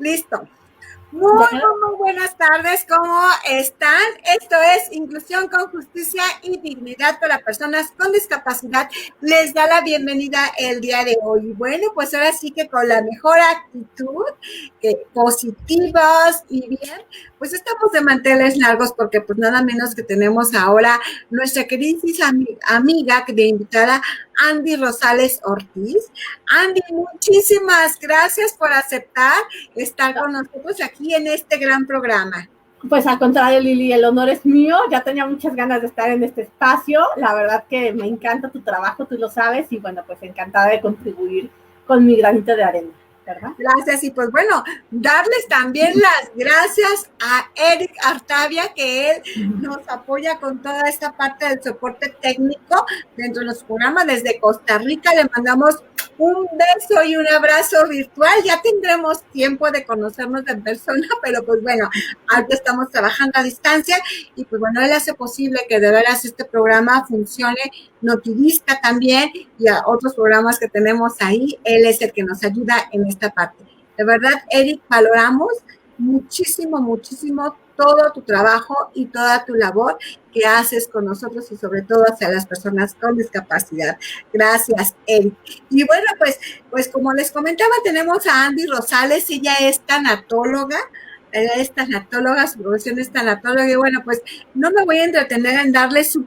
Listo. Muy buenas tardes, ¿cómo están? Esto es Inclusión con Justicia y Dignidad para Personas con Discapacidad. Les da la bienvenida el día de hoy. Bueno, pues ahora sí que con la mejor actitud, positivos y bien, pues estamos de manteles largos porque pues nada menos que tenemos ahora nuestra queridísima amiga de invitada Andy Rosales Ortiz. Andy, muchísimas gracias por aceptar estar con nosotros aquí en este gran programa. Pues al contrario, Lili, el honor es mío. Ya tenía muchas ganas de estar en este espacio. La verdad que me encanta tu trabajo, tú lo sabes, y bueno, pues encantada de contribuir con mi granito de arena, ¿verdad? Gracias, y pues bueno, darles también las gracias a Eric Artavia, que él nos apoya con toda esta parte del soporte técnico dentro de los programas desde Costa Rica. Le mandamos un beso y un abrazo virtual. Ya tendremos tiempo de conocernos en persona, pero pues bueno, ahora estamos trabajando a distancia y pues bueno, él hace posible que de veras este programa funcione. Notidista también y a otros programas que tenemos ahí. Él es el que nos ayuda en esta parte. De verdad, Eric, valoramos muchísimo, muchísimo todo tu trabajo y toda tu labor que haces con nosotros y sobre todo hacia las personas con discapacidad. Gracias, Eric. Y bueno, pues como les comentaba, tenemos a Andy Rosales, ella es tanatóloga, su profesión es tanatóloga, y bueno, pues no me voy a entretener en darle su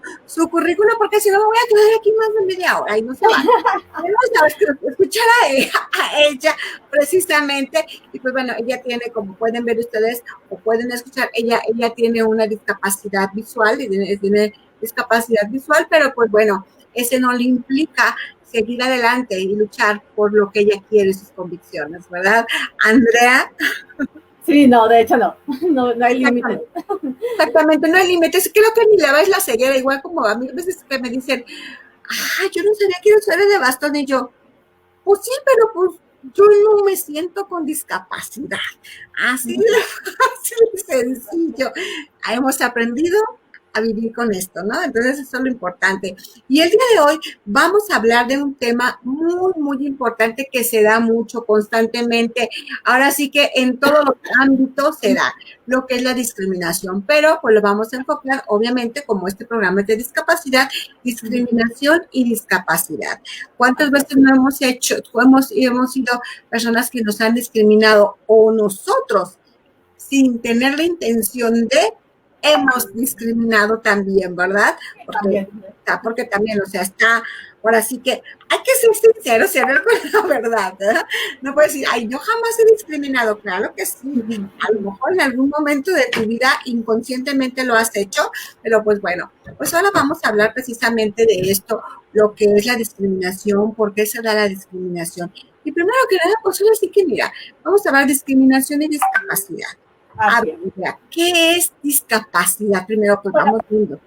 currículum, porque si no me voy a quedar aquí más de media hora y no se va. Vamos a escuchar a ella precisamente, y pues bueno, ella tiene, como pueden ver ustedes, o pueden escuchar, ella tiene una discapacidad visual, y tiene discapacidad visual, pero pues bueno, ese no le implica seguir adelante y luchar por lo que ella quiere, sus convicciones, ¿verdad? Andrea. Sí, no, de hecho no hay límites. Exactamente, no hay límites. Creo que ni le ves la ceguera, igual como a mí a veces que me dicen, yo no sabía que era usuario de bastón, y yo, pues sí, pero pues yo no me siento con discapacidad. Así de sencillo. Hemos aprendido a vivir con esto, ¿no? Entonces eso es lo importante. Y el día de hoy vamos a hablar de un tema muy, muy importante que se da mucho constantemente. Ahora sí que en todos los ámbitos se da lo que es la discriminación, pero pues lo vamos a enfocar, obviamente, como este programa es de discapacidad, discriminación y discapacidad. ¿Cuántas veces no hemos sido personas que nos han discriminado o nosotros, sin tener la intención de, hemos discriminado también, ¿verdad? Porque también, o sea, está, ahora sí que hay que ser sinceros, ser con la verdad, ¿verdad? No puedes decir, yo jamás he discriminado, claro que sí, a lo mejor en algún momento de tu vida inconscientemente lo has hecho, pero pues bueno, pues ahora vamos a hablar precisamente de esto, lo que es la discriminación, por qué se da la discriminación. Y primero que nada, pues ahora sí que mira, vamos a hablar de discriminación y discapacidad. A ver, ¿qué es discapacidad? Primero, pues vamos viendo.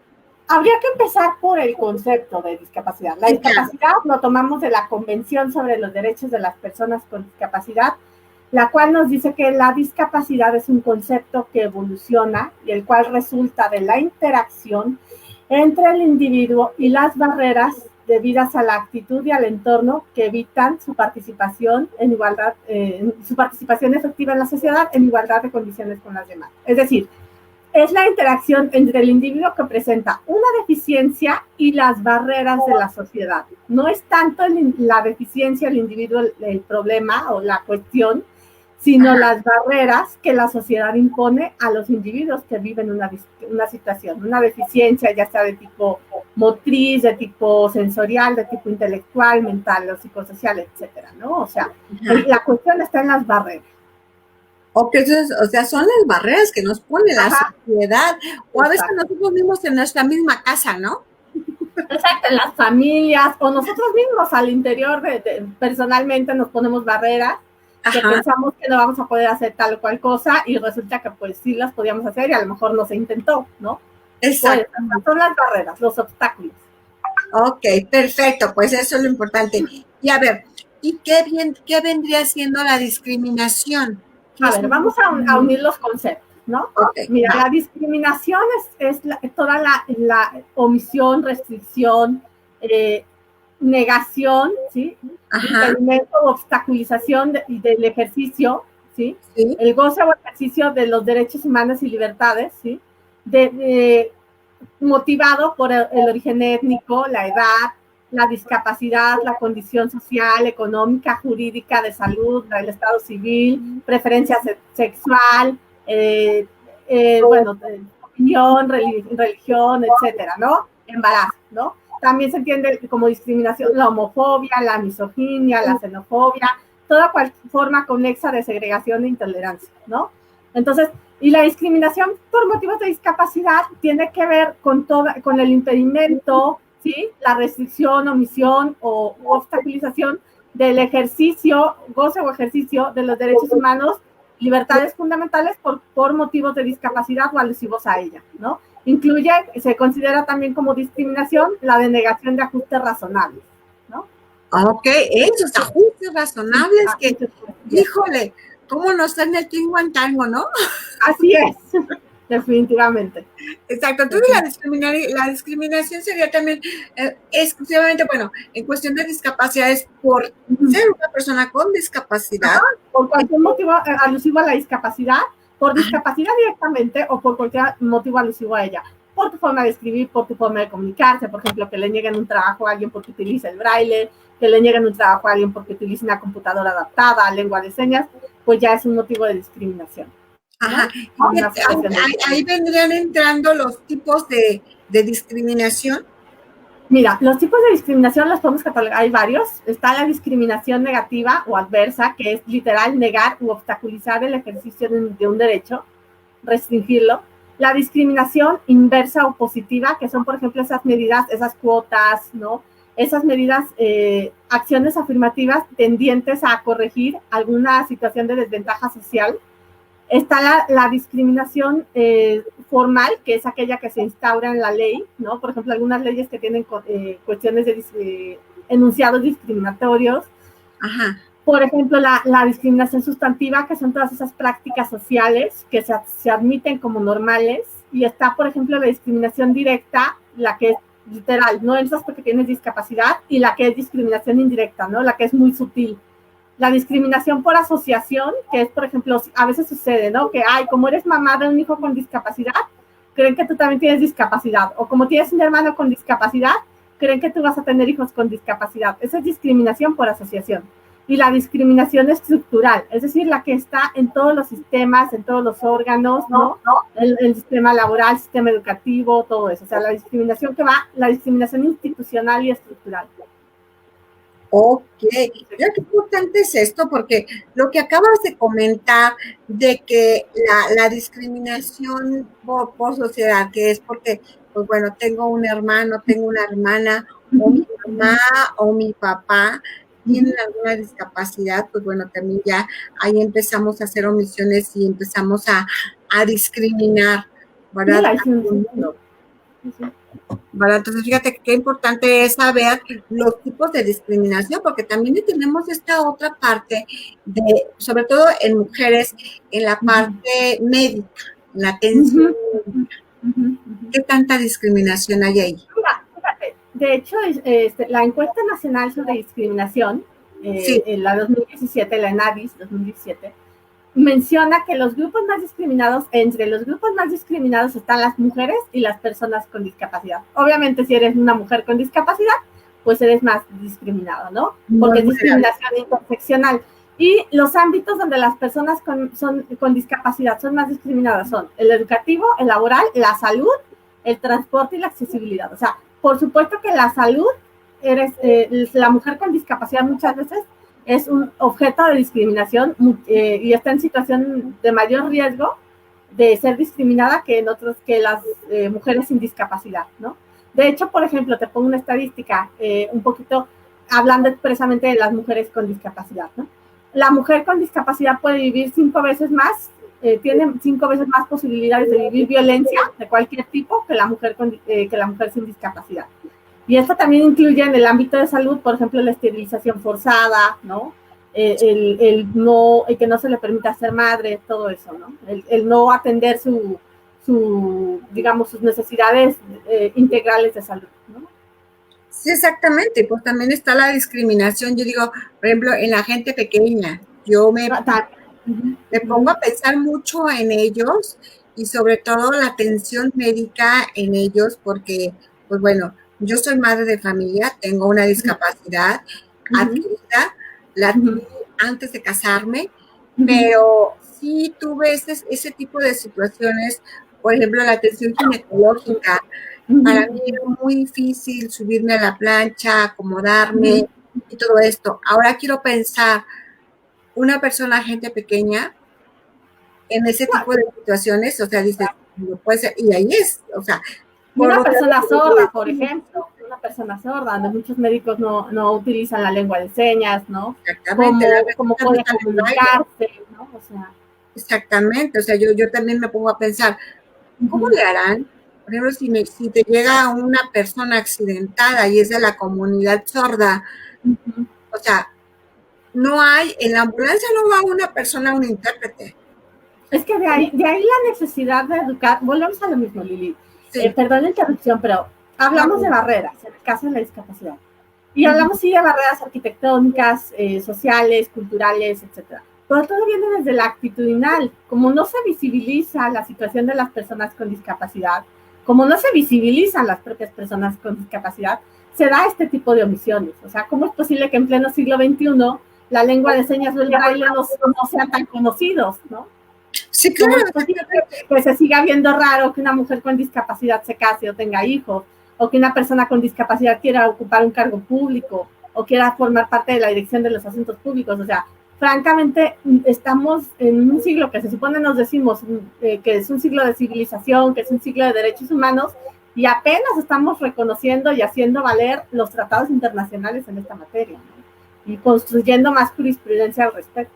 Habría que empezar por el concepto de discapacidad. La discapacidad lo tomamos de la Convención sobre los Derechos de las Personas con Discapacidad, la cual nos dice que la discapacidad es un concepto que evoluciona y el cual resulta de la interacción entre el individuo y las barreras debidas a la actitud y al entorno que evitan su participación en igualdad, su participación efectiva en la sociedad en igualdad de condiciones con las demás. Es decir, es la interacción entre el individuo que presenta una deficiencia y las barreras de la sociedad. No es tanto la deficiencia del individuo el problema o la cuestión, sino las barreras que la sociedad impone a los individuos que viven una situación, una deficiencia, ya sea de tipo motriz, de tipo sensorial, de tipo intelectual, mental o psicosocial, etcétera, ¿no? O sea, la cuestión está en las barreras. O sea, son las barreras que nos pone la sociedad, o a veces nosotros mismos en nuestra misma casa, ¿no? Exacto, en las familias, o nosotros mismos al interior, personalmente nos ponemos barreras, que pensamos que no vamos a poder hacer tal o cual cosa, y resulta que pues sí las podíamos hacer y a lo mejor no se intentó, ¿no? Exacto. Pues, son las barreras, los obstáculos. Ok, perfecto, pues eso es lo importante. Y a ver, ¿y qué vendría siendo la discriminación? A ver, vamos a unir los conceptos, ¿no? Okay. Mira, la discriminación es toda la omisión, restricción, negación, ¿sí? Impedimento o obstaculización del ejercicio ¿sí? Sí. El goce o ejercicio de los derechos humanos y libertades, ¿sí? Motivado por el origen étnico, la edad, la discapacidad, la condición social, económica, jurídica, de salud, el estado civil, preferencia sexual, bueno, opinión, religión, etcétera, ¿no? Embarazo, ¿no? También se entiende como discriminación la homofobia, la misoginia, la xenofobia, toda forma conexa de segregación e intolerancia, ¿no? Entonces, y la discriminación por motivos de discapacidad tiene que ver con el impedimento, ¿sí? La restricción, omisión o obstaculización del ejercicio, goce o ejercicio de los derechos humanos, libertades fundamentales por motivos de discapacidad o alusivos a ella, ¿no? Incluye, se considera también como discriminación la denegación de ajustes razonables, ¿no? Ok, esos ajustes razonables que, híjole, ¿cómo no está en el tinguantango, no? Así es, definitivamente. Exacto, entonces la discriminación sería también exclusivamente, bueno, en cuestión de discapacidades por ser una persona con discapacidad. Por cualquier motivo alusivo a la discapacidad, por discapacidad directamente o por cualquier motivo alusivo a ella. Por tu forma de escribir, por tu forma de comunicarse, por ejemplo, que le nieguen un trabajo a alguien porque utiliza el braille, que le nieguen un trabajo a alguien porque utiliza una computadora adaptada a lengua de señas, pues ya es un motivo de discriminación. Ajá. ¿No? Ahí vendrían entrando los tipos de discriminación. Mira, los tipos de discriminación los podemos catalogar, hay varios. Está la discriminación negativa o adversa, que es literal negar u obstaculizar el ejercicio de un derecho, restringirlo. La discriminación inversa o positiva, que son, por ejemplo, esas medidas, esas cuotas, ¿no? Esas medidas, acciones afirmativas tendientes a corregir alguna situación de desventaja social. Está la discriminación formal, que es aquella que se instaura en la ley, ¿no? Por ejemplo, algunas leyes que tienen cuestiones de enunciados discriminatorios. Ajá. Por ejemplo, la discriminación sustantiva, que son todas esas prácticas sociales que se admiten como normales. Y está, por ejemplo, la discriminación directa, la que es literal, no entras porque tienes discapacidad, y la que es discriminación indirecta, ¿no? La que es muy sutil. La discriminación por asociación, que es, por ejemplo, a veces sucede, ¿no? Que, ay, como eres mamá de un hijo con discapacidad, creen que tú también tienes discapacidad. O como tienes un hermano con discapacidad, creen que tú vas a tener hijos con discapacidad. Esa es discriminación por asociación. Y la discriminación estructural, es decir, la que está en todos los sistemas, en todos los órganos, ¿no? El sistema laboral, el sistema educativo, todo eso. O sea, la discriminación la discriminación institucional y estructural. Ok, mira qué importante es esto, porque lo que acabas de comentar de que la discriminación por sociedad, que es porque, pues bueno, tengo un hermano, tengo una hermana, o mi mamá o mi papá tienen alguna discapacidad, pues bueno, también ya ahí empezamos a hacer omisiones y empezamos a discriminar, ¿verdad? ¿Verdad? Entonces, fíjate qué importante es saber los tipos de discriminación, porque también tenemos esta otra parte, sobre todo en mujeres, en la parte médica, en la atención médica. ¿Qué tanta discriminación hay ahí? Fíjate, de hecho, la encuesta nacional sobre discriminación, sí. en la 2017, la ENADIS 2017, menciona que entre los grupos más discriminados están las mujeres y las personas con discapacidad. Obviamente, si eres una mujer con discapacidad, pues eres más discriminado, ¿no? Porque es discriminación interseccional. Y los ámbitos donde las personas con discapacidad son más discriminadas son el educativo, el laboral, la salud, el transporte y la accesibilidad. O sea, por supuesto que la salud, la mujer con discapacidad muchas veces es un objeto de discriminación y está en situación de mayor riesgo de ser discriminada que las mujeres sin discapacidad, ¿no? De hecho, por ejemplo, te pongo una estadística un poquito hablando expresamente de las mujeres con discapacidad, ¿no? La mujer con discapacidad puede vivir 5 veces más, tiene 5 veces más posibilidades de vivir violencia de cualquier tipo que la mujer sin discapacidad. Y esto también incluye en el ámbito de salud, por ejemplo, la esterilización forzada, ¿no? El que no se le permita ser madre, todo eso, ¿no? El no atender digamos, sus necesidades integrales de salud, ¿no? Sí, exactamente, pues también está la discriminación, yo digo, por ejemplo, en la gente pequeña, Me pongo a pensar mucho en ellos y sobre todo la atención médica en ellos porque, pues bueno, yo soy madre de familia, tengo una discapacidad adquirida, la adquirí antes de casarme, pero sí tuve ese tipo de situaciones, por ejemplo, la atención ginecológica. Para mí era muy difícil subirme a la plancha, acomodarme y todo esto. Ahora quiero pensar, una persona, gente pequeña, en ese tipo de situaciones, o sea, dices, no puede ser, y ahí es, o sea, Y una persona sorda, por ejemplo, una persona sorda, donde muchos médicos no utilizan la lengua de señas, ¿no? exactamente, Cómo puede comunicarse, ¿no? O sea, exactamente, o sea, yo también me pongo a pensar, ¿cómo le harán? Por ejemplo, si te llega una persona accidentada y es de la comunidad sorda, o sea, no hay, en la ambulancia no va una persona, un intérprete. Es que de ahí la necesidad de educar, volvemos a lo mismo, Lili. Sí. Perdón la interrupción, pero hablamos de barreras en el caso de la discapacidad. Y hablamos sí de barreras arquitectónicas, sociales, culturales, etcétera. Pero todo viene desde la actitudinal. Como no se visibiliza la situación de las personas con discapacidad, como no se visibilizan las propias personas con discapacidad, se da este tipo de omisiones. O sea, ¿cómo es posible que en pleno siglo XXI la lengua de señas o el braille no sean tan conocidos, ¿no? Sí, claro. Que se siga viendo raro que una mujer con discapacidad se case o tenga hijos, o que una persona con discapacidad quiera ocupar un cargo público, o quiera formar parte de la dirección de los asuntos públicos. O sea, francamente, estamos en un siglo que se supone nos decimos que es un siglo de civilización, que es un siglo de derechos humanos, y apenas estamos reconociendo y haciendo valer los tratados internacionales en esta materia, ¿no? Y construyendo más jurisprudencia al respecto.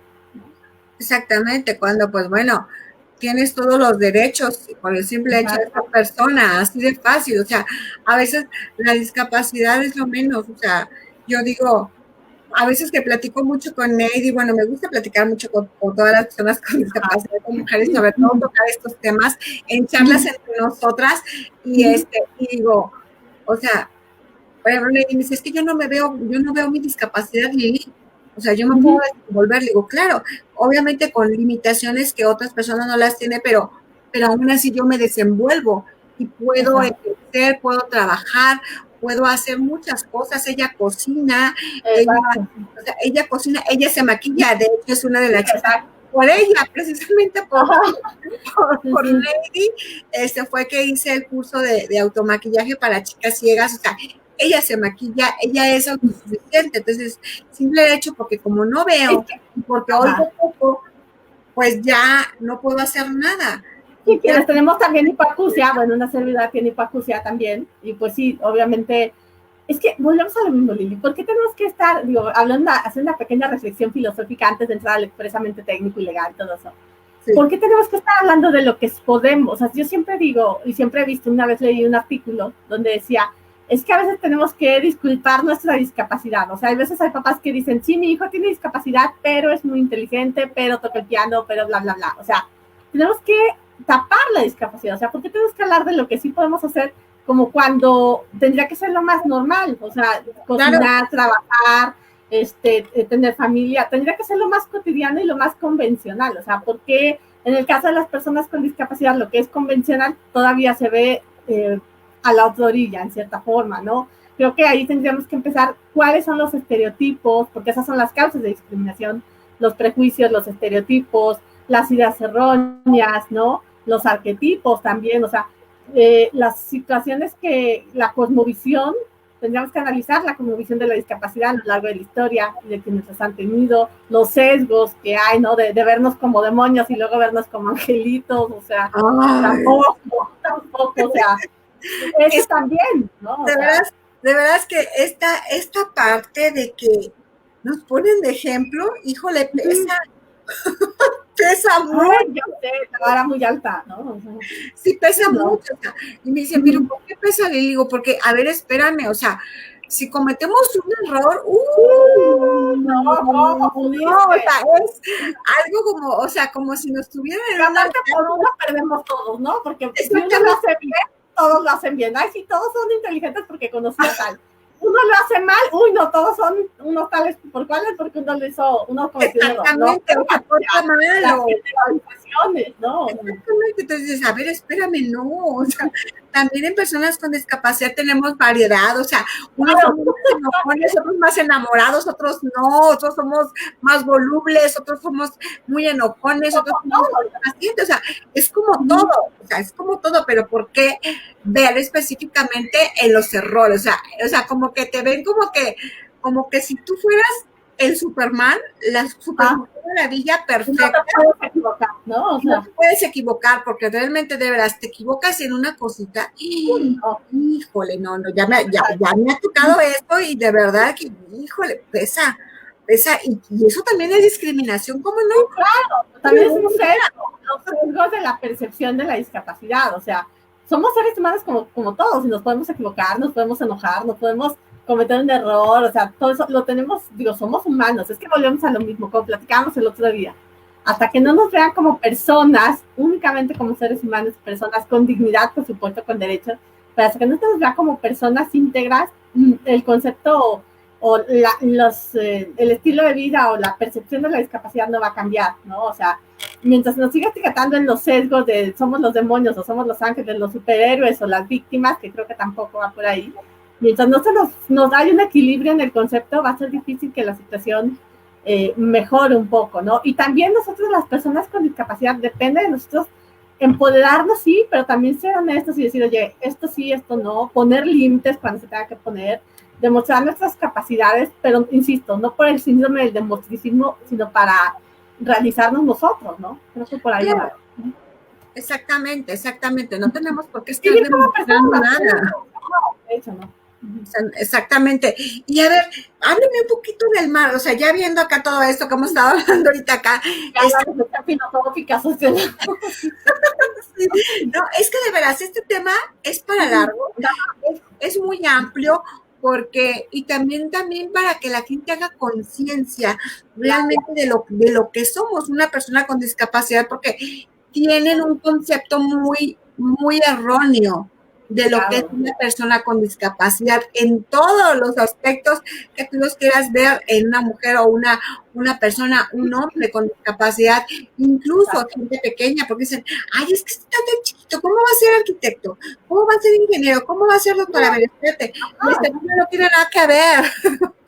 Exactamente, cuando pues bueno, tienes todos los derechos por el simple hecho de ser persona, así de fácil, o sea, a veces la discapacidad es lo menos, o sea, yo digo, a veces que platico mucho con Neidy, bueno, me gusta platicar mucho con todas las personas con discapacidad, con mujeres, sobre todo tocar estos temas en charlas entre nosotras, y digo, o sea, por ejemplo, Neidy me dice, es que yo no veo mi discapacidad, Lili. O sea, yo me puedo desenvolver, digo, claro, obviamente con limitaciones que otras personas no las tienen, pero aún así yo me desenvuelvo y puedo ejercer, puedo trabajar, puedo hacer muchas cosas. Ella cocina, ella cocina, ella se maquilla, de hecho es una de las chicas, por ella, precisamente por Lady, fue que hice el curso de automaquillaje para chicas ciegas, o sea, ella se maquilla, ella es autosuficiente, entonces, simple hecho, porque como no veo, porque oigo poco, pues ya no puedo hacer nada. Y quienes tenemos también hipoacusia, bueno, una servidora tiene hipoacusia también, y pues sí, obviamente, es que volvemos a lo mismo, Lili, ¿por qué tenemos que estar, digo, haciendo una pequeña reflexión filosófica antes de entrar al expresamente técnico y legal, todo eso? Sí. ¿Por qué tenemos que estar hablando de lo que podemos? O sea, yo siempre digo, y siempre he visto, una vez leí un artículo donde decía, es que a veces tenemos que disculpar nuestra discapacidad. O sea, a veces hay papás que dicen, sí, mi hijo tiene discapacidad, pero es muy inteligente, pero toca el piano, pero bla, bla, bla. O sea, tenemos que tapar la discapacidad. O sea, ¿por qué tenemos que hablar de lo que sí podemos hacer como cuando tendría que ser lo más normal? O sea, cocinar, trabajar, tener familia, tendría que ser lo más cotidiano y lo más convencional. O sea, ¿por qué en el caso de las personas con discapacidad lo que es convencional todavía se ve a la otra orilla, en cierta forma, ¿no? Creo que ahí tendríamos que empezar cuáles son los estereotipos, porque esas son las causas de discriminación, los prejuicios, los estereotipos, las ideas erróneas, ¿no? Los arquetipos también, o sea, las situaciones que la cosmovisión, tendríamos que analizar la cosmovisión de la discapacidad a lo largo de la historia, de quienes los han tenido, los sesgos que hay, ¿no? De vernos como demonios y luego vernos como angelitos, o sea, tampoco, o sea, eso también, ¿no? De veras que esta parte de que nos ponen de ejemplo, híjole, pesa. Pesa mucho. Yo sé, la vara muy alta, ¿no? O sea, sí, pesa mucho. O sea, y me dicen, pero ¿por qué pesa? Le digo, porque, a ver, espérame, o sea, si cometemos un error, o sea, es algo como, o sea, como si nos tuvieran en una por uno perdemos todos, ¿no? Porque si uno lo hace bien, todos lo hacen bien. Ay, sí, todos son inteligentes porque conocí a tal. uno lo hace mal, uy, no, todos son unos tales por cuales, porque uno lo hizo, uno cometió un error. Exactamente, o se porta mal. Las generalizaciones, ¿no? Exactamente, entonces dices, a ver, espérame, no, o sea, también en personas con discapacidad tenemos variedad, o sea, unos somos más enojones, otros más enamorados, otros no, otros somos más volubles, otros somos muy enojones, otros somos pacientes, o sea, es como todo, o sea, es como todo, pero ¿por qué ver específicamente en los errores? O sea, como que te ven como que si tú fueras el Superman, la Superman maravilla perfecta. No te puedes equivocar, ¿no? O sea, no te puedes equivocar porque realmente de veras te equivocas en una cosita y no. híjole, no, ya me ha tocado esto y de verdad que híjole, pesa y eso también es discriminación, ¿cómo no? Sí, claro, también es un sesgo, los sesgos de la percepción de la discapacidad, o sea, somos seres humanos como todos y nos podemos equivocar, nos podemos enojar, nos podemos cometer un error, o sea, todo eso lo tenemos, digo, somos humanos, es que volvemos a lo mismo, como platicábamos el otro día, hasta que no nos vean como personas, únicamente como seres humanos, personas con dignidad, por supuesto, con derechos, pero hasta que no nos vean como personas íntegras, el concepto o el estilo de vida o la percepción de la discapacidad no va a cambiar, ¿no? O sea, mientras nos siga etiquetando en los sesgos de somos los demonios o somos los ángeles, los superhéroes o las víctimas, que creo que tampoco va por ahí, mientras no nos da un equilibrio en el concepto, va a ser difícil que la situación mejore un poco, ¿no? Y también nosotros, las personas con discapacidad, depende de nosotros empoderarnos, sí, pero también ser honestos y decir, oye, esto sí, esto no, poner límites cuando se tenga que poner, demostrar nuestras capacidades, pero insisto, no por el síndrome del demostricismo, sino para realizarnos nosotros, ¿no? Creo que por ahí va. Exactamente, no tenemos por qué estar demostrando nada. De hecho, no. Exactamente. Y a ver, hábleme un poquito del mar, o sea, ya viendo acá todo esto que hemos estado hablando ahorita acá. Filosóficas, o sea. No, es que de veras, este tema es para largo, es muy amplio, porque, y también para que la gente haga conciencia realmente de lo que somos una persona con discapacidad, porque tienen un concepto muy erróneo de lo que es una persona con discapacidad en todos los aspectos que tú los quieras ver en una mujer o una persona, un hombre con discapacidad, incluso gente pequeña, porque dicen, ay, es que está tan chiquito, ¿cómo va a ser arquitecto? ¿Cómo va a ser ingeniero? ¿Cómo va a ser doctor? A ver, espérate, no tiene nada que ver.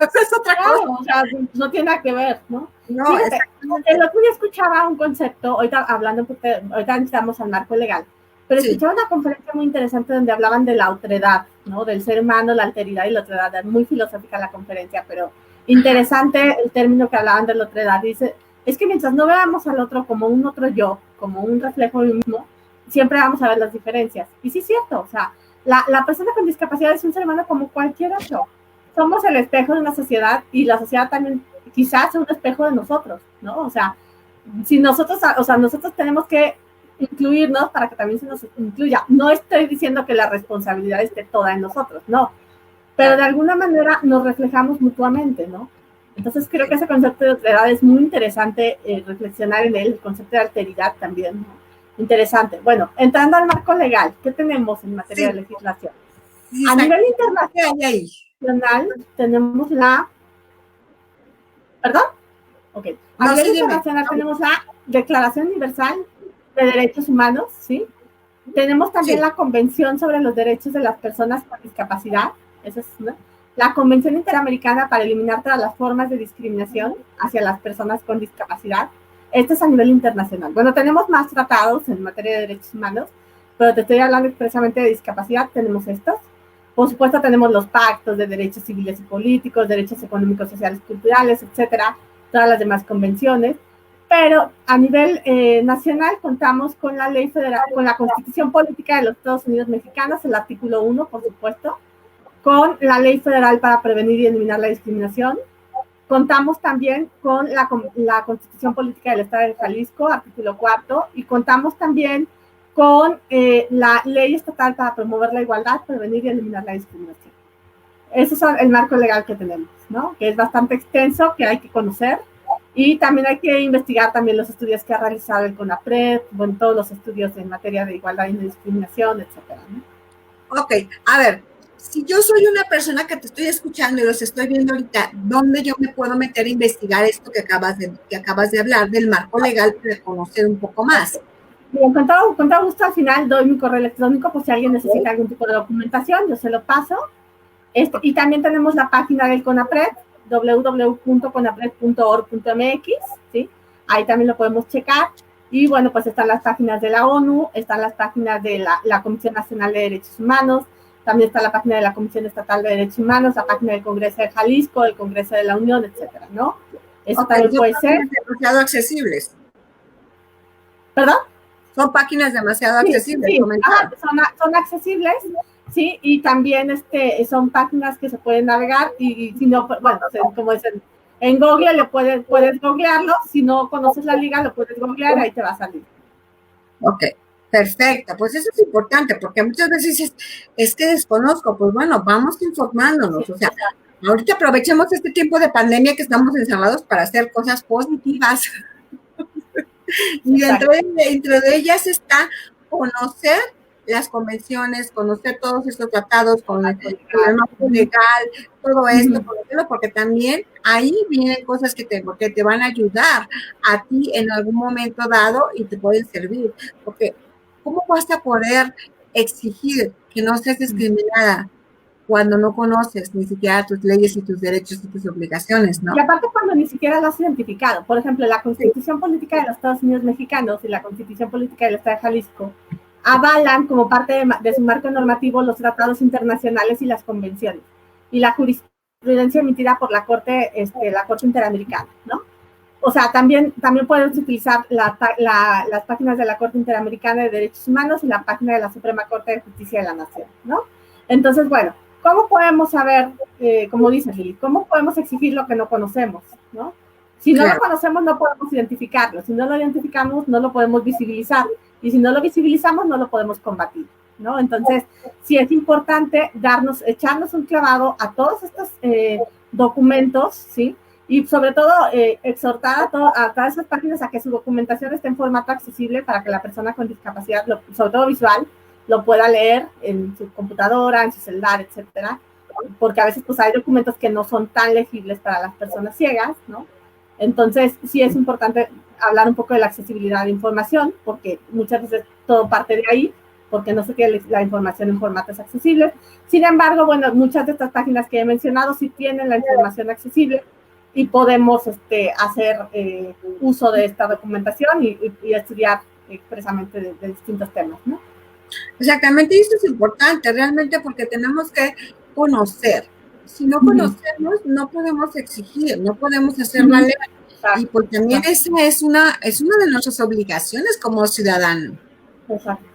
Es otra cosa. O sea, no tiene nada que ver, ¿no? No, fíjate, el otro día escuchaba un concepto, ahorita hablando, porque ahorita entramos al marco legal, pero escuchaba una conferencia muy interesante donde hablaban de la otredad, ¿no? Del ser humano, la alteridad y la otredad. Muy filosófica la conferencia, pero interesante el término que hablaban de la otredad. Dice, es que mientras no veamos al otro como un otro yo, como un reflejo de mismo, siempre vamos a ver las diferencias. Y sí es cierto, o sea, la persona con discapacidad es un ser humano como cualquier otro. Somos el espejo de una sociedad y la sociedad también quizás es un espejo de nosotros, ¿no? O sea, si nosotros tenemos que incluirnos para que también se nos incluya. No estoy diciendo que la responsabilidad esté toda en nosotros, no, pero de alguna manera nos reflejamos mutuamente, ¿no? Entonces creo que ese concepto de otredad es muy interesante reflexionar en él, el concepto de alteridad también, ¿no? Interesante. Bueno, entrando al marco legal, ¿qué tenemos en materia de legislación? A nivel internacional tenemos la... ¿Perdón? Ok. A nivel internacional tenemos la Declaración Universal de Derechos Humanos, ¿sí? Tenemos también la Convención sobre los Derechos de las Personas con Discapacidad, esa es una. La Convención Interamericana para eliminar todas las formas de discriminación hacia las personas con discapacidad. Este es a nivel internacional. Bueno, tenemos más tratados en materia de derechos humanos, pero te estoy hablando expresamente de discapacidad, tenemos estos. Por supuesto, tenemos los pactos de derechos civiles y políticos, derechos económicos, sociales, culturales, etcétera, todas las demás convenciones. Pero a nivel nacional contamos con la ley federal, con la Constitución Política de los Estados Unidos Mexicanos, el artículo 1, por supuesto, con la Ley Federal para Prevenir y Eliminar la Discriminación. Contamos también con la Constitución Política del Estado de Jalisco, artículo 4, y contamos también con la Ley Estatal para Promover la Igualdad, Prevenir y Eliminar la Discriminación. Ese es el marco legal que tenemos, ¿no? Que es bastante extenso, que hay que conocer. Y también hay que investigar también los estudios que ha realizado el CONAPRED, bueno, todos los estudios en materia de igualdad y no discriminación, etcétera, ¿no? Ok, a ver, si yo soy una persona que te estoy escuchando y los estoy viendo ahorita, ¿dónde yo me puedo meter a investigar esto que acabas de hablar del marco legal para conocer un poco más? Bien, con todo gusto al final doy mi correo electrónico por si alguien necesita algún tipo de documentación, yo se lo paso. Y también tenemos la página del CONAPRED, www.conapred.org.mx, ¿sí? Ahí también lo podemos checar. Y bueno, pues están las páginas de la ONU, están las páginas de la Comisión Nacional de Derechos Humanos, también está la página de la Comisión Estatal de Derechos Humanos, la página del Congreso de Jalisco, del Congreso de la Unión, etcétera, ¿no? Eso Okay, también puede ser. Son demasiado accesibles. ¿Perdón? Son páginas demasiado accesibles. Sí, son accesibles, sí, y también son páginas que se pueden navegar y si no, bueno, como dicen, en Google puedes googlearlo, si no conoces la liga lo puedes googlear, ahí te va a salir. Ok, perfecto, pues eso es importante, porque muchas veces es que desconozco, pues bueno, vamos informándonos, o sea, ahorita aprovechemos este tiempo de pandemia que estamos encerrados para hacer cosas positivas. Y dentro de ellas está conocer las convenciones, conocer todos estos tratados con el marco legal, todo esto, conocerlo, porque también ahí vienen cosas que te van a ayudar a ti en algún momento dado y te pueden servir. Porque, ¿cómo vas a poder exigir que no seas discriminada cuando no conoces ni siquiera tus leyes y tus derechos y tus obligaciones, ¿no? Y aparte cuando ni siquiera lo has identificado. Por ejemplo, la Constitución Política de los Estados Unidos Mexicanos y la Constitución Política del Estado de Jalisco avalan como parte de su marco normativo los tratados internacionales y las convenciones y la jurisprudencia emitida por la Corte Interamericana, ¿no? O sea, también puedes utilizar las páginas de la Corte Interamericana de Derechos Humanos y la página de la Suprema Corte de Justicia de la Nación, ¿no? Entonces, bueno, ¿cómo podemos saber, como dice Lili, cómo podemos exigir lo que no conocemos, ¿no? Si no lo conocemos, no podemos identificarlo. Si no lo identificamos, no lo podemos visibilizar. Y si no lo visibilizamos, no lo podemos combatir, ¿no? Entonces, sí es importante echarnos un clavado a todos estos documentos, ¿sí? Y sobre todo, exhortar a todas esas páginas a que su documentación esté en formato accesible para que la persona con discapacidad, sobre todo visual, lo pueda leer en su computadora, en su celular, etcétera, porque a veces pues hay documentos que no son tan legibles para las personas ciegas, ¿no? Entonces, sí es importante hablar un poco de la accesibilidad de información, porque muchas veces todo parte de ahí, porque no se tiene la información en formatos accesibles. Sin embargo, bueno, muchas de estas páginas que he mencionado sí tienen la información accesible y podemos hacer uso de esta documentación y estudiar expresamente de distintos temas, ¿no? Exactamente, y esto es importante realmente porque tenemos que conocer. Si no conocemos, no podemos exigir, no podemos hacer la ley. Y pues también esa es una de nuestras obligaciones como ciudadano. Exacto.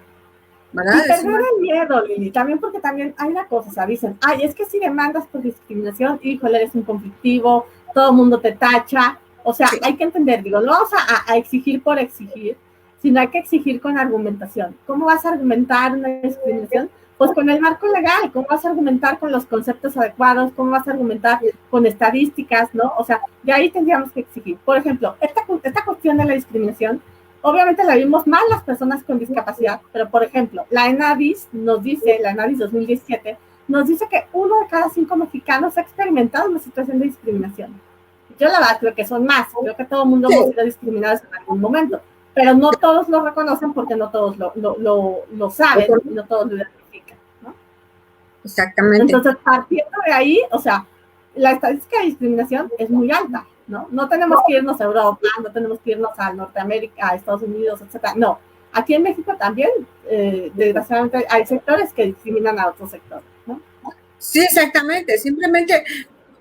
¿Verdad? Y perder el miedo, Lili, también porque también hay una cosa, o sea, dicen, ay, es que si demandas por discriminación, híjole, eres un conflictivo, todo el mundo te tacha, o sea, hay que entender, digo, no vamos a exigir por exigir, sino hay que exigir con argumentación. ¿Cómo vas a argumentar una discriminación? Pues con el marco legal. ¿Cómo vas a argumentar con los conceptos adecuados? ¿Cómo vas a argumentar con estadísticas, no? O sea, de ahí tendríamos que exigir. Por ejemplo, esta cuestión de la discriminación, obviamente la vimos mal las personas con discapacidad, pero por ejemplo, la ENADIS 2017, nos dice que 1 de cada 5 mexicanos ha experimentado una situación de discriminación. Yo la verdad creo que son más, creo que todo el mundo hemos sido discriminados en algún momento, pero no todos lo reconocen porque no todos lo saben y no todos lo identifican, ¿no? Exactamente. Entonces, partiendo de ahí, o sea, la estadística de discriminación es muy alta, ¿no? No tenemos que irnos a Europa, no tenemos que irnos a Norteamérica, a Estados Unidos, etcétera. No, aquí en México también, desgraciadamente, hay sectores que discriminan a otros sectores, ¿no? Sí, exactamente. Simplemente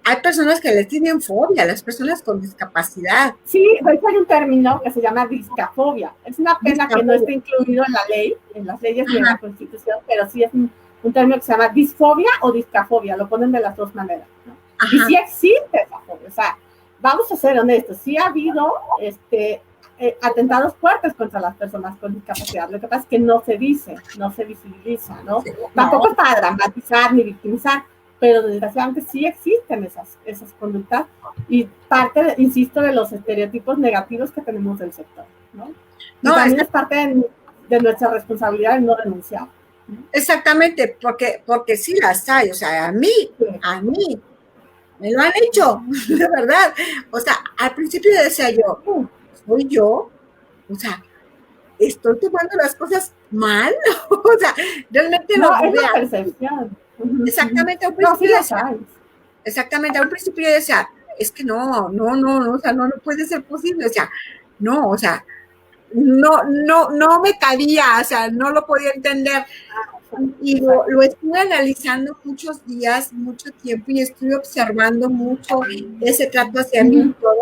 hay personas que les tienen fobia, las personas con discapacidad. Sí, hay un término que se llama discafobia. Es una pena que no esté incluido en la ley, en las leyes ni en la Constitución, pero sí es un término que se llama disfobia o discafobia, lo ponen de las dos maneras, ¿no? Y sí existe esa fobia, o sea, vamos a ser honestos, sí ha habido atentados fuertes contra las personas con discapacidad, lo que pasa es que no se dice, no se visibiliza, ¿no? Sí, tampoco es para dramatizar ni victimizar, pero desgraciadamente sí existen esas conductas y parte, insisto, de los estereotipos negativos que tenemos del sector, ¿no? Y también es parte de nuestra responsabilidad en no denunciar. Exactamente, porque sí las hay, o sea, a mí me lo han hecho, de verdad. O sea, al principio decía yo, soy yo, o sea, estoy tomando las cosas mal, o sea, realmente No, lo es dudé. la percepción. Exactamente, a un No, sí principio las decía, hay. exactamente, a un principio yo decía, es que no, o sea, no puede ser posible, o sea, no, o sea, no me cabía, o sea, no lo podía entender. Y lo estuve analizando muchos días, mucho tiempo, y estuve observando mucho ese trato hacia mí y todo.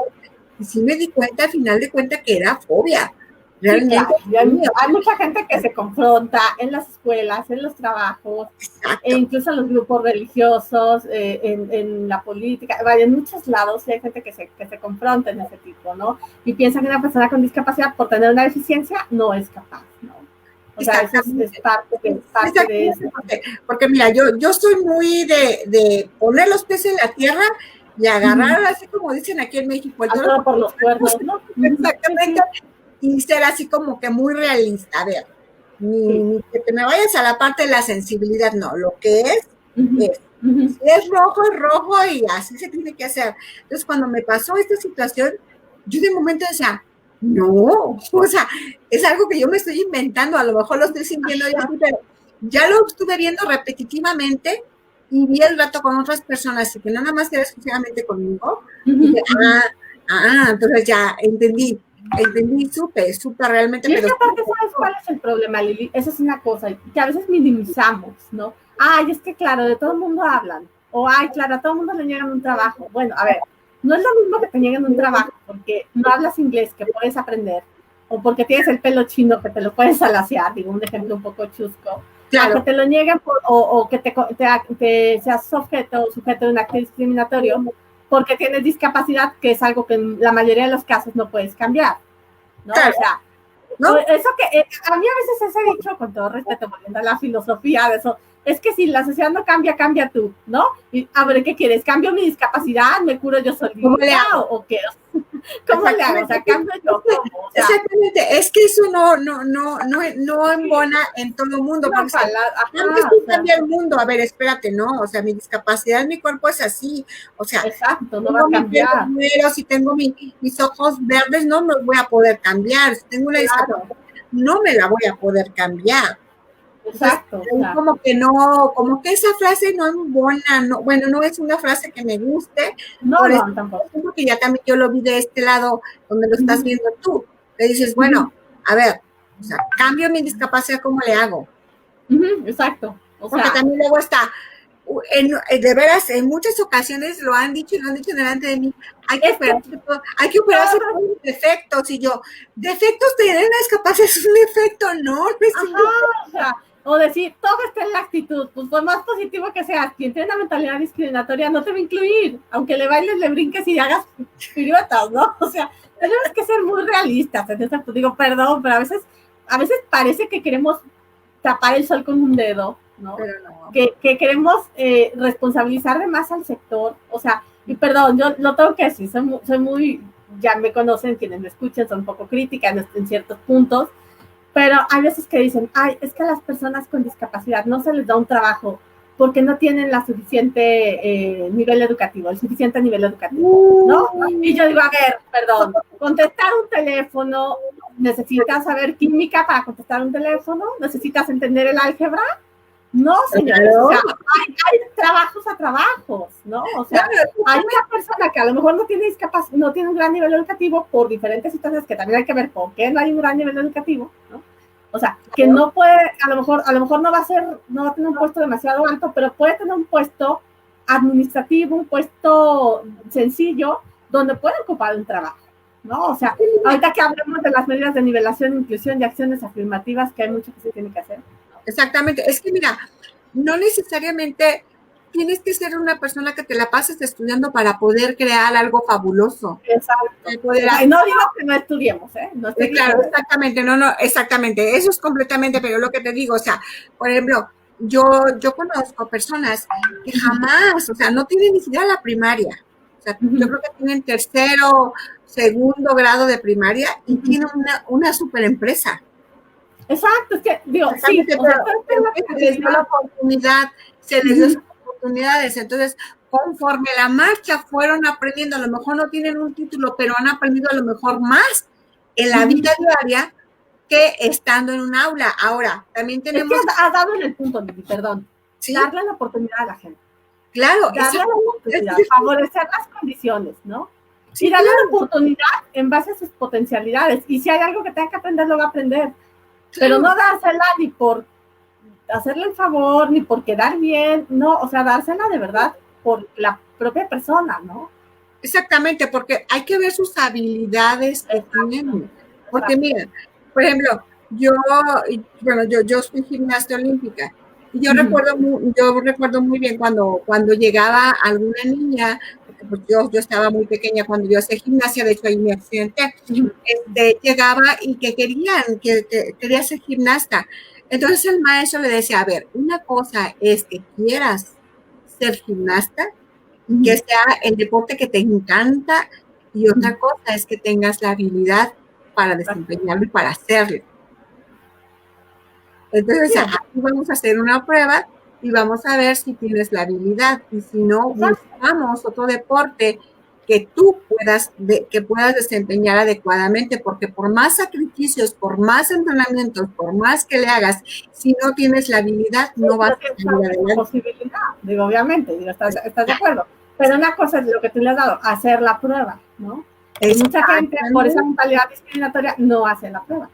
Y sí me di cuenta, al final de cuentas, que era fobia. Sí, claro. Realmente, sí, Hay mucha gente que se confronta en las escuelas, en los trabajos, e exacto. incluso en los grupos religiosos, en la política, vaya, en muchos lados hay gente que se confronta en ese tipo, ¿no? Y piensa que una persona con discapacidad, por tener una deficiencia, no es capaz, ¿no? O sea, eso es Exactamente. parte de eso. Exactamente, porque mira, yo soy muy de poner los pies en la tierra y agarrar, así como dicen aquí en México, el Al toro todo por por los los cuernos. cuernos, ¿no? Sí, Exactamente, sí, y ser así como que muy realista. A ver, sí. ni que te me vayas a la parte de la sensibilidad, no, lo que Ujú, es. ujú. Si es rojo y así se tiene que hacer. Entonces, cuando me pasó esta situación, yo de momento decía, no, o sea, es algo que yo me estoy inventando, a lo mejor lo estoy sintiendo yo así, pero ya lo estuve viendo repetitivamente y vi el rato con otras personas y que no nada más era exclusivamente conmigo. Y dije, Ujú, ujú. entonces ya entendí, supe realmente, Y es pero que sí me aparte, ¿sabes cuál costó. es el problema, Lili? Esa es una cosa que a veces minimizamos, ¿no? Ay, es que claro, de todo el mundo hablan. O, ay, claro, a todo el mundo le niegan un trabajo. Bueno, a ver, no es lo mismo que te nieguen un trabajo porque no hablas inglés que puedes aprender o porque tienes el pelo chino que te lo puedes alaciar, digo, un ejemplo un poco chusco, a que Claro, te lo nieguen o que te seas sujeto de un acto discriminatorio porque tienes discapacidad, que es algo que en la mayoría de los casos no puedes cambiar, ¿no? O claro, sea, ¿no? eso que a mí a veces ese dicho, con todo respeto, volviendo a la filosofía de eso, es que si la sociedad no cambia, cambia tú, ¿no? Y a ver, ¿qué quieres? ¿Cambio mi discapacidad? ¿Me curo yo ¿Cómo le solita? hago? ¿O qué? ¿Cómo le hago? O Exactamente, sea, cambio yo, ¿cómo? O sea, exactamente, es que eso no sí, embona en todo el mundo, una porque si cambias ajá, tú o sea, cambia el mundo, a ver, espérate, no, o sea, mi discapacidad, mi cuerpo es así, o sea, exacto, no va tengo a mi pelo cambiar, negro, si tengo mis ojos verdes, no me los voy a poder cambiar, si tengo una claro, discapacidad, no me la voy a poder cambiar. Entonces, exacto, o ahí sea, como que no, como que esa frase no embona, no, bueno, no es una frase que me guste, no, por eso no, tampoco. que ya también yo lo vi de este lado donde lo Uh estás -huh, viendo tú. Le dices, uh -huh, bueno, a ver, o sea, cambio mi discapacidad, ¿cómo le hago? uh -huh, exacto, o Porque sea, también luego está, de veras, en muchas ocasiones lo han dicho y lo han dicho delante de mí, es que hay que operarse todo, por los defectos, y yo, defectos tener una discapacidad es un defecto, no es un ajá, defecto. o sea, o decir, todo está en la actitud, pues por más positivo que seas, quien tiene una mentalidad discriminatoria no te va a incluir, aunque le bailes, le brinques y hagas piruetas, ¿no? O sea, tenemos que ser muy realistas, entonces pues, digo, perdón, pero a veces parece que queremos tapar el sol con un dedo, ¿no? Pero no. Que queremos responsabilizar de más al sector, o sea, y perdón, yo lo tengo que decir, soy muy, ya me conocen, quienes me escuchan, son un poco críticas en ciertos puntos, pero hay veces que dicen, ay, es que a las personas con discapacidad no se les da un trabajo porque no tienen la suficiente nivel educativo, el suficiente nivel educativo, ¿no? Y yo digo, a ver, perdón, contestar un teléfono, necesitas saber química para contestar un teléfono, necesitas entender el álgebra. No, señores, o Claro, sea, hay trabajos a trabajos, ¿no? O sea, hay una persona que a lo mejor no tiene no tiene un gran nivel educativo por diferentes situaciones que también hay que ver por qué no hay un gran nivel educativo, ¿no? O sea, que claro. no puede, a lo mejor no va a tener un puesto demasiado alto, pero puede tener un puesto administrativo, un puesto sencillo, donde puede ocupar un trabajo, ¿no? O sea, ahorita que hablemos de las medidas de nivelación, inclusión y acciones afirmativas, que hay mucho que se tiene que hacer. Exactamente. Es que mira, no necesariamente tienes que ser una persona que te la pases estudiando para poder crear algo fabuloso. Exacto. Poder Y no digo que no estudiemos, ¿eh? No estoy claro, diciendo eso. exactamente, no, exactamente. Eso es completamente, pero lo que te digo, o sea, por ejemplo, yo conozco personas que jamás, o sea, no tienen ni siquiera la primaria. O sea, yo creo que tienen tercero, segundo grado de primaria y tienen una super empresa. Exacto, es que, digo, sí, o sea, se les dio la oportunidad, se les dio esas oportunidades. Entonces, conforme la marcha fueron aprendiendo, a lo mejor no tienen un título, pero han aprendido a lo mejor más en la vida diaria que estando en un aula. Ahora, también tenemos... Es que has dado en el punto, Lili, perdón. ¿Sí? Darle la oportunidad a la gente. Claro. Darle la oportunidad, favorecer las condiciones, ¿no? Sí, y darle la oportunidad en base a sus potencialidades. Y si hay algo que tenga que aprender, lo va a aprender. Pero no dársela ni por hacerle el favor, ni por quedar bien, no, o sea, dársela de verdad por la propia persona, ¿no? Exactamente, porque hay que ver sus habilidades que tienen. Porque mira, por ejemplo, yo soy gimnasta olímpica y yo recuerdo muy bien cuando llegaba alguna niña, porque pues yo estaba muy pequeña cuando yo hacía gimnasia, de hecho ahí me accidenté, llegaba y que quería ser gimnasta. Entonces el maestro le decía, a ver, una cosa es que quieras ser gimnasta, que sea el deporte que te encanta, y otra cosa es que tengas la habilidad para desempeñarlo y para hacerlo. Entonces, aquí vamos a hacer una prueba y vamos a ver si tienes la habilidad, y si no, buscamos otro deporte que tú que puedas desempeñar adecuadamente, porque por más sacrificios, por más entrenamientos, por más que le hagas, si no tienes la habilidad, no vas a salir adelante. Posibilidad, digo, obviamente, ¿estás de acuerdo? Pero una cosa es lo que tú le has dado, hacer la prueba, ¿no? Y mucha gente, por esa mentalidad discriminatoria, no hace la prueba.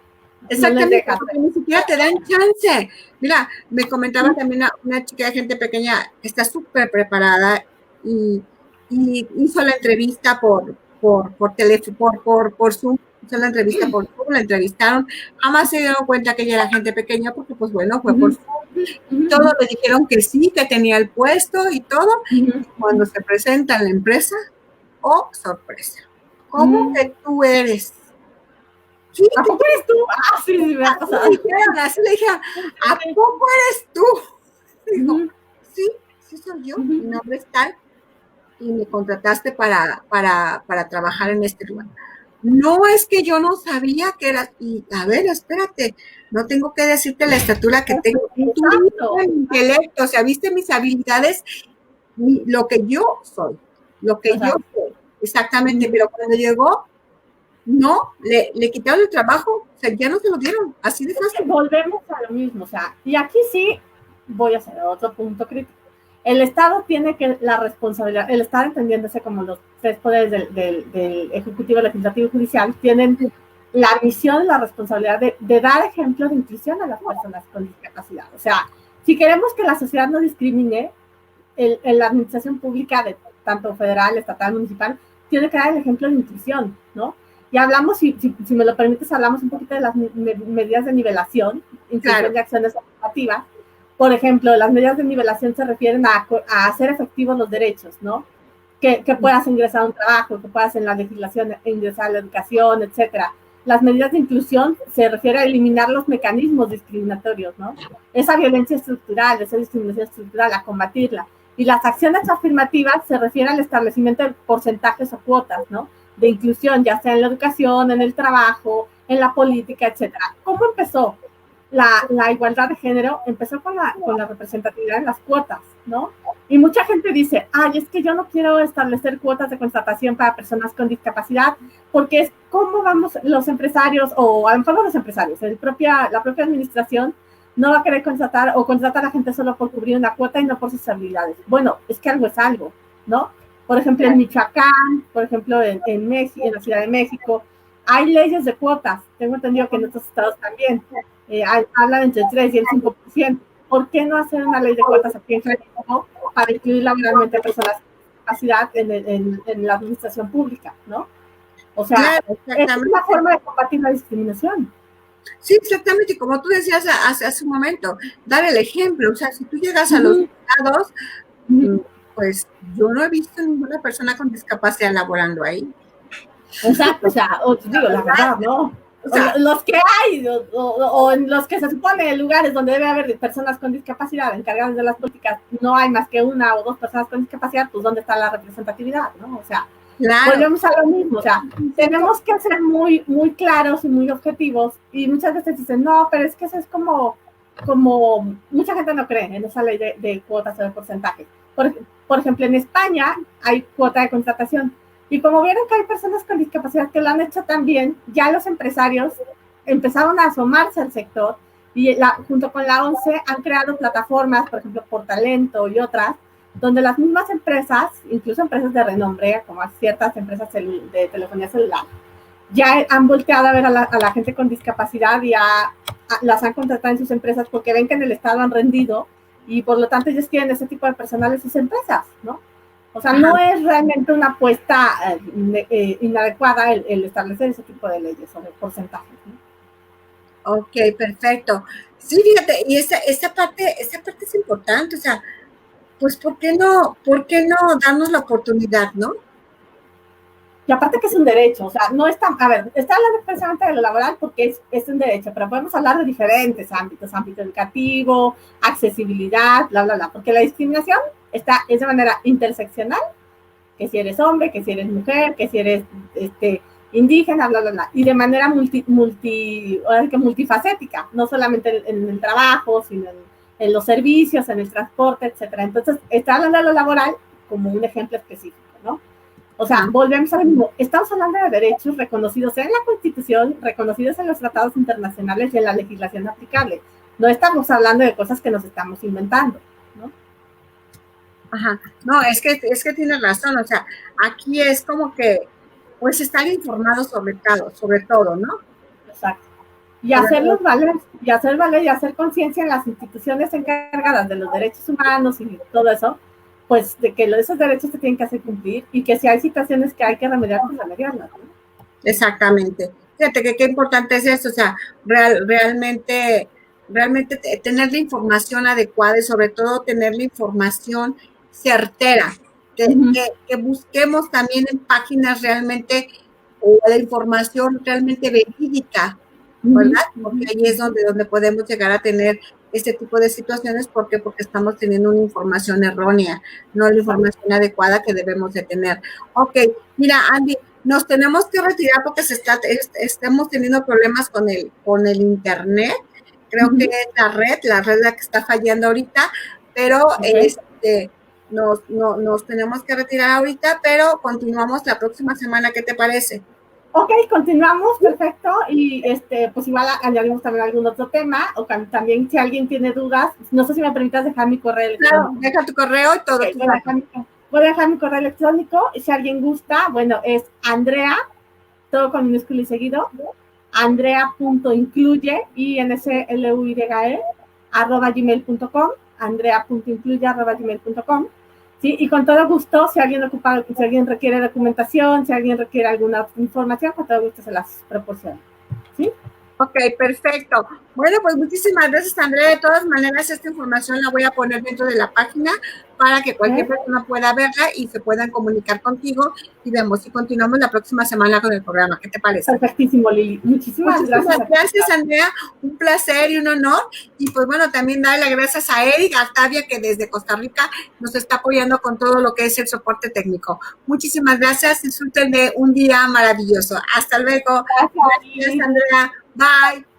Exactamente, no porque ni siquiera te dan chance. Mira, me comentaba también una chica de gente pequeña que está súper preparada y hizo la entrevista por teléfono, por Zoom, hizo la entrevista por Zoom, la entrevistaron, jamás se dieron cuenta que ella era gente pequeña porque pues bueno, fue por Zoom. Todos le dijeron que sí, que tenía el puesto y todo, y cuando se presenta en la empresa, oh, sorpresa, ¿cómo que tú eres? Sí, ¿a poco eres tú? Ah, sí, me ha pasado. Así le dije, ¿a poco eres tú? Digo, sí soy yo, mi nombre es tal, y me contrataste para trabajar en este lugar. No, es que yo no sabía que eras, y a ver, espérate, no tengo que decirte la estatura que tengo, tú viste el intelecto, o sea, viste mis habilidades, lo que yo soy, exactamente, pero cuando llegó, no, le quitaron el trabajo, o sea, ya no se lo dieron, así de fácil. Volvemos a lo mismo, o sea, y aquí sí voy a hacer otro punto crítico. El Estado tiene que la responsabilidad, el Estado entendiéndose como los tres poderes del Ejecutivo, Legislativo y Judicial, tienen la misión, la responsabilidad de dar ejemplo de inclusión a las personas con discapacidad. O sea, si queremos que la sociedad no discrimine, la administración pública, de tanto federal, estatal, municipal, tiene que dar el ejemplo de inclusión, ¿no? Y hablamos, si me lo permites, hablamos un poquito de las medidas de nivelación, inclusión de acciones afirmativas. Por ejemplo, las medidas de nivelación se refieren a hacer efectivos los derechos, ¿no? Que puedas ingresar a un trabajo, que puedas en la legislación ingresar a la educación, etcétera. Las medidas de inclusión se refiere a eliminar los mecanismos discriminatorios, ¿no? Esa violencia estructural, esa discriminación estructural, a combatirla. Y las acciones afirmativas se refieren al establecimiento de porcentajes o cuotas, ¿no? De inclusión, ya sea en la educación, en el trabajo, en la política, etcétera. ¿Cómo empezó? La igualdad de género empezó con la representatividad en las cuotas, ¿no? Y mucha gente dice, ay, es que yo no quiero establecer cuotas de contratación para personas con discapacidad, porque es cómo vamos los empresarios, o a lo mejor no los empresarios, la propia administración no va a querer contratar a gente solo por cubrir una cuota y no por sus habilidades. Bueno, es que algo es algo, ¿no? Por ejemplo, en Michoacán, por ejemplo, en México, en la Ciudad de México, hay leyes de cuotas. Tengo entendido que en otros estados también. Hablan entre el 3 y el 5%. ¿Por qué no hacer una ley de cuotas aquí en México para incluir laboralmente a personas con discapacidad en la administración pública, ¿no? O sea, es una forma de combatir la discriminación. Sí, exactamente, como tú decías hace un momento, dar el ejemplo. O sea, si tú llegas a los estados, pues yo no he visto ninguna persona con discapacidad laborando ahí. Exacto, o sea, digo, la verdad, ¿no? O sea, los que hay, o en los que se supone lugares donde debe haber personas con discapacidad encargadas de las políticas, no hay más que una o dos personas con discapacidad, pues ¿dónde está la representatividad, no? O sea, Claro. Volvemos a lo mismo, o sea, tenemos que ser muy, muy claros y muy objetivos, y muchas veces dicen, no, pero es que eso es como mucha gente no cree en esa ley de cuotas o de porcentajes. Por ejemplo, en España hay cuota de contratación, y como vieron que hay personas con discapacidad que lo han hecho también, ya los empresarios empezaron a asomarse al sector, y junto con la ONCE han creado plataformas, por ejemplo, por Talento y otras, donde las mismas empresas, incluso empresas de renombre, como ciertas empresas de telefonía celular, ya han volteado a ver a la gente con discapacidad y las han contratado en sus empresas porque ven que en el Estado han rendido, y por lo tanto ellos quieren ese tipo de personal en sus empresas, ¿no? O sea, no es realmente una apuesta inadecuada el establecer ese tipo de leyes sobre porcentajes, ¿no? Ok, perfecto. Sí, fíjate, y esa parte es importante, o sea, pues ¿por qué no darnos la oportunidad, no? Y aparte que es un derecho, o sea, no está, a ver, está hablando precisamente de lo laboral porque es un derecho, pero podemos hablar de diferentes ámbitos, ámbito educativo, accesibilidad, bla, bla, bla, porque la discriminación es de manera interseccional, que si eres hombre, que si eres mujer, que si eres indígena, bla, bla, bla, y de manera multifacética, no solamente en el trabajo, sino en los servicios, en el transporte, etcétera. Entonces, está hablando de lo laboral como un ejemplo específico, ¿no? O sea, volvemos a lo mismo. Estamos hablando de derechos reconocidos en la Constitución, reconocidos en los tratados internacionales y en la legislación aplicable. No estamos hablando de cosas que nos estamos inventando, ¿no? Ajá. No, es que tienes razón. O sea, aquí es como que, pues, estar informados sobre todo, ¿no? Exacto. Y hacerlos valer, y hacer conciencia en las instituciones encargadas de los derechos humanos y todo eso, pues de que esos derechos se tienen que hacer cumplir, y que si hay situaciones que hay que remediar, pues remediarlas, ¿no? Exactamente. Fíjate que qué importante es eso, o sea, realmente tener la información adecuada y sobre todo tener la información certera, que busquemos también en páginas realmente la información realmente verídica, ¿verdad? Porque ahí es donde podemos llegar a tener este tipo de situaciones. ¿Por qué? Porque estamos teniendo una información errónea, no la información adecuada que debemos de tener. Ok, mira, Andy, nos tenemos que retirar porque estamos teniendo problemas con el internet. Creo que es la red la que está fallando ahorita, pero nos tenemos que retirar ahorita, pero continuamos la próxima semana. ¿Qué te parece? Ok, continuamos, perfecto, y pues igual añadimos también algún otro tema, o también si alguien tiene dudas, no sé si me permitas dejar mi correo electrónico. Claro, deja tu correo y todo. Okay, voy a dejar mi correo electrónico, y si alguien gusta, bueno, es Andrea, todo con minúsculo y seguido, andrea.incluye, INSLUYE, @gmail.com, andrea.incluye, @gmail.com. ¿Sí? Y con todo gusto, si alguien requiere documentación, si alguien requiere alguna información, con todo gusto se las proporciono. ¿Sí? Ok, perfecto. Bueno, pues muchísimas gracias, Andrea. De todas maneras, esta información la voy a poner dentro de la página para que cualquier persona pueda verla y se puedan comunicar contigo, y vemos si continuamos la próxima semana con el programa. ¿Qué te parece? Perfectísimo, Lili. Muchísimas gracias. Gracias, Andrea. Un placer y un honor. Y pues bueno, también darle las gracias a Eric Altavia, que desde Costa Rica nos está apoyando con todo lo que es el soporte técnico. Muchísimas gracias. Disfruten de un día maravilloso. Hasta luego. Gracias, Andrea. Bye.